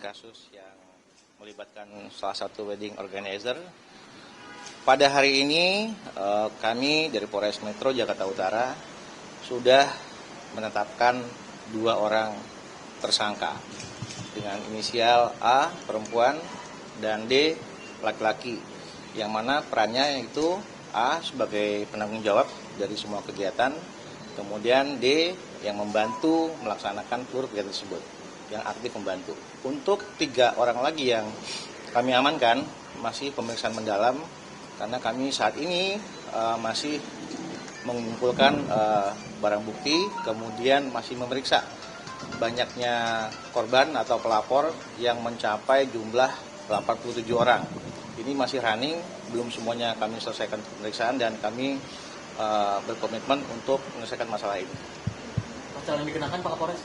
kasus yang melibatkan salah satu wedding organizer. Pada hari ini kami dari Polres Metro Jakarta Utara sudah menetapkan 2 orang tersangka dengan inisial A perempuan dan D laki-laki, yang mana perannya itu A sebagai penanggung jawab dari semua kegiatan, kemudian D yang membantu melaksanakan seluruh kegiatan tersebut, yang aktif membantu. Untuk 3 orang lagi yang kami amankan masih pemeriksaan mendalam, karena kami saat ini masih mengumpulkan barang bukti, kemudian masih memeriksa banyaknya korban atau pelapor yang mencapai jumlah 87 orang. Ini masih running, belum semuanya kami selesaikan pemeriksaan, dan kami berkomitmen untuk menyelesaikan masalah ini. Pasal yang dikenakan Pak Kapolres?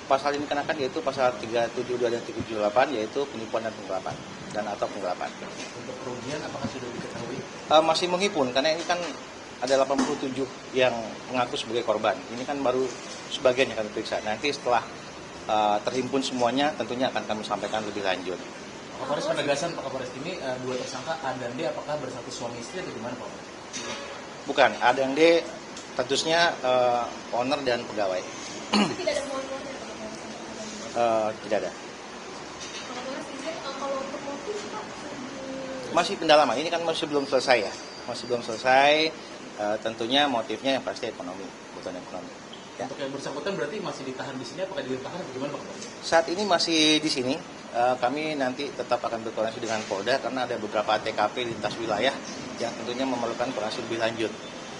Pasal yang dikenakan yaitu pasal 372 dan 378, yaitu penipuan dan penggelapan atau penggelapan. Untuk kerugian apakah sudah diketahui? Masih menghimpun, karena ini kan ada 87 yang mengaku sebagai korban. Ini kan baru sebagian yang kami periksa. Nanti setelah terhimpun semuanya, tentunya akan kami sampaikan lebih lanjut. Pak Kapolres, penegasan Pak Kapolres ini 2 tersangka A dan D apakah bersatu suami istri atau gimana Pak? Bukan, A dan D statusnya owner dan pegawai. Tidak ada motif. Tidak ada. Kalau untuk motif Pak, Masih pendalaman, ini kan masih belum selesai ya. Masih belum selesai, tentunya motifnya yang pasti ekonomi, kebutuhan ekonomi. Ya. Untuk yang bersangkutan berarti masih ditahan di sini, apakah ditahan atau gimana Pak Kapolres? Saat ini masih di sini, kami nanti tetap akan berkoordinasi dengan Polda karena ada beberapa TKP lintas wilayah yang tentunya memerlukan koordinasi lebih lanjut.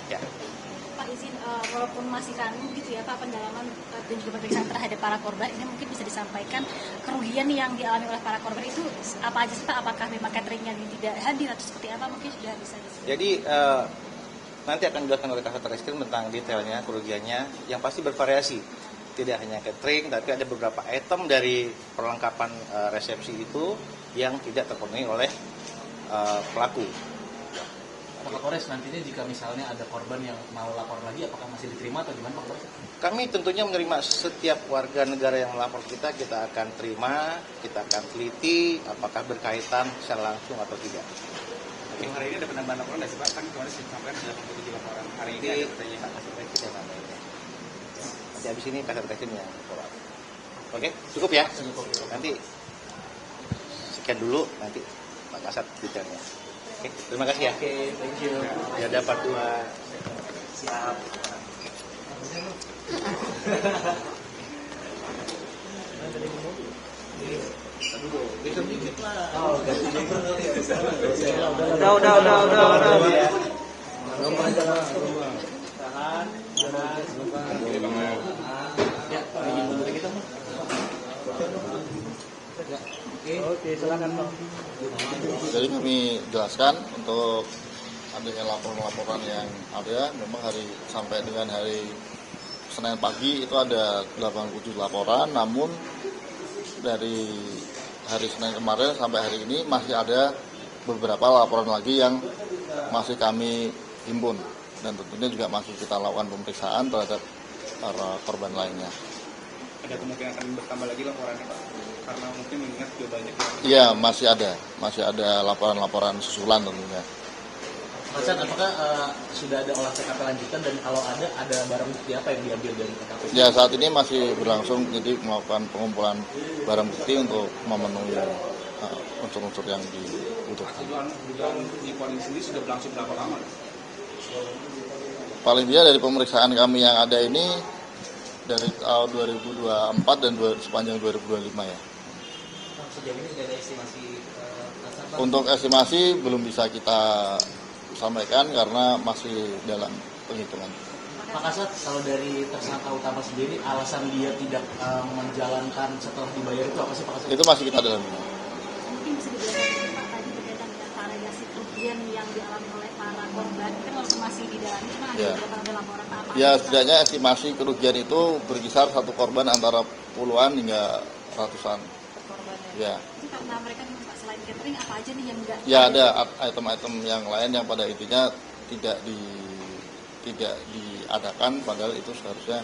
Ya. Pak izin, walaupun masih running gitu ya Pak, pendalaman dan juga pemeriksaan terhadap para korban, ini mungkin bisa disampaikan kerugian yang dialami oleh para korban itu apa aja sih Pak? Apakah memang cateringnya tidak hadir atau seperti apa? Mungkin sudah bisa disebut. Jadi nanti akan dijelaskan oleh Kasat Reskrim tentang detailnya, kerugiannya, yang pasti bervariasi. Tidak hanya catering, tapi ada beberapa item dari perlengkapan resepsi itu yang tidak terpenuhi oleh pelaku. Pak Kapolres, nantinya jika misalnya ada korban yang mau lapor lagi, apakah masih diterima atau gimana Pak Kapolres? Kami tentunya menerima setiap warga negara yang melapor kita akan terima, kita akan teliti apakah berkaitan secara langsung atau tidak. Oke. Hari ini ada penambahan laporan nggak sih Pak? Kan kemarin disampaikan ada 87 laporan. Hari ini ada pertanyaan Pak. Kita tambahin. Nanti habis ini Kasat Reskrim yang follow up. Oke, cukup ya? Nanti sekian dulu, nanti Pak Kasat detailnya. Oke, terima kasih ya. Oke, thank you. Ya dapat 2. Siap. Oke, silakan Pak. Jadi kami jelaskan untuk adanya laporan-laporan yang ada, memang sampai dengan hari Senin pagi itu ada 87 laporan, namun dari hari Senin kemarin sampai hari ini masih ada beberapa laporan lagi yang masih kami himpun, dan tentunya juga masih kita lakukan pemeriksaan terhadap para korban lainnya. Ada kemungkinan akan bertambah lagi laporannya Pak? Karena mungkin mengingat juga banyak yang... Iya, masih ada laporan-laporan susulan tentunya. Pak Sat, apakah sudah ada olah TKP lanjutan, dan kalau ada barang bukti apa yang diambil dari TKP? Ya, saat ini masih berlangsung, jadi melakukan pengumpulan barang bukti untuk memenuhi unsur-unsur yang dibutuhkan. Dugaan penipuan ini sendiri sudah berlangsung berapa lama? Paling tidak dari pemeriksaan kami yang ada ini dari tahun 2024 dan sepanjang 2025 ya. Sejauh ini sudah ada estimasi Untuk estimasi belum bisa kita sampaikan karena masih dalam penghitungan. Pak Kasat, kalau dari tersangka utama sendiri, alasan dia tidak menjalankan setelah dibayar itu apa sih Pak Kasat? Itu masih kita dalami. Mungkin bisa dijelaskan Pak tadi berkaitan dengan variasi kerugian yang dialami oleh para korban. Kan walaupun masih didalami, cuma Ya. ada laporan apa? Ya, setidaknya estimasi kerugian itu berkisar satu korban antara puluhan hingga ratusan. korban Ya. Itu karena mereka nih Pak, selain catering apa aja nih yang enggak? Ya, ada item-item yang lain yang pada intinya tidak diadakan, padahal itu seharusnya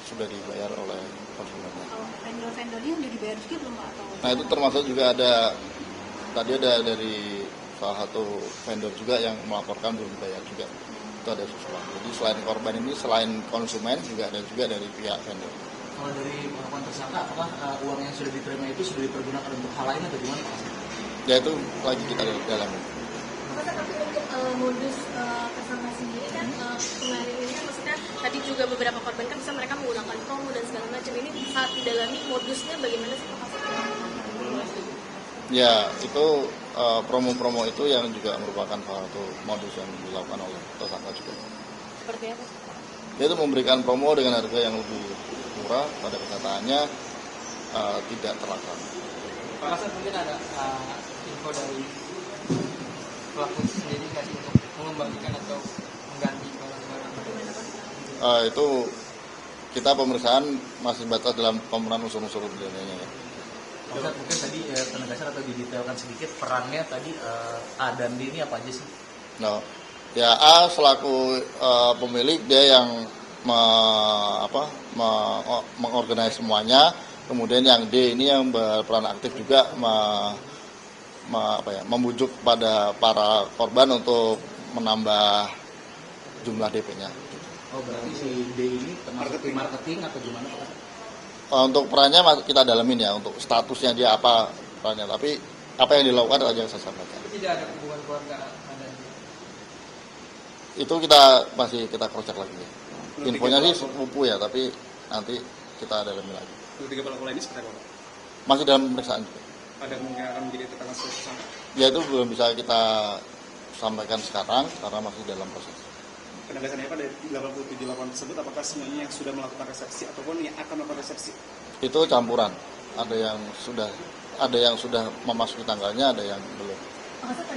sudah dibayar oleh konsumennya. Kalau vendor vendornya udah dibayar juga belum Pak? Atau Nah itu termasuk juga tadi ada dari salah satu vendor juga yang melaporkan belum dibayar juga. Itu ada susulan. Jadi selain korban ini, selain konsumen juga ada juga dari pihak vendor. Kalau dari pengakuan tersangka, apakah uang yang sudah diterima itu sudah dipergunakan untuk hal lain atau gimana Pak? Ya itu lagi kita dalami. Tapi untuk modus tersangka sendiri kan kemarin ini kan maksudnya tadi juga beberapa korban kan bisa mereka menggunakan promo dan segala macam, ini saat didalami modusnya bagaimana sih Pak? Ya itu promo-promo itu yang juga merupakan salah satu modus yang dilakukan oleh tersangka juga. seperti apa? Yaitu memberikan promo dengan harga yang lebih murah, pada kenyataannya tidak terlaksana. Pak Kasat, mungkin ada info dari pelaku sendiri nggak sih untuk mengembalikan atau mengganti barang-barang? Itu kita pemeriksaan masih batas dalam pemeran unsur-unsur pidananya ya. Pak Kasat, mungkin tadi penegasan atau didetailkan sedikit perannya tadi A dan D ini apa aja sih? No. Ya A selaku pemilik, dia yang mengorganisasi semuanya. Kemudian yang D ini yang berperan aktif juga membujuk pada para korban untuk menambah jumlah DP-nya. Oh berarti si D ini termasuk marketing atau gimana Pak Kasat? Untuk perannya kita dalamin ya, untuk statusnya dia apa perannya. Tapi apa yang dilakukan aja yang saya sampaikan. Tidak ada hubungan keluarga ada. Itu kita cross check lagi. Infonya sih sepupu ya, tapi nanti kita dalami lagi. Untuk 3 pelaku lainnya seperti apa Pak? Masih dalam pemeriksaan juga. Ada kemungkinan akan menjadi tersangka tersangka? Ya itu belum bisa kita sampaikan sekarang karena masih dalam proses. Penegasannya Pak, dari 87 laporan tersebut apakah semuanya yang sudah melakukan resepsi ataupun yang akan melakukan resepsi? Itu campuran. Ada yang sudah memasuki tanggalnya, ada yang belum.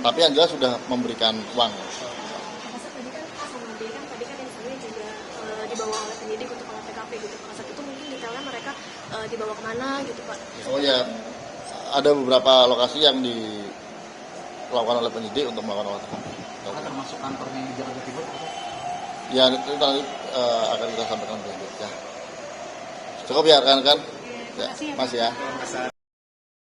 Tapi yang jelas sudah memberikan uang. Kasat tadi kan A sama D kan tadi kan infonya juga dibawa oleh penyidik untuk olah TKP gitu. Kasat itu mungkin detailnya mereka dibawa kemana gitu Pak? Oh ya, ada beberapa lokasi yang dilakukan oleh penyidik untuk melakukan olah TKP. Apakah termasuk kantornya di Jakarta Timur? Ya itu nanti akan kita sampaikan berikutnya. Cukup ya rekan-rekan? Ya, masih ya.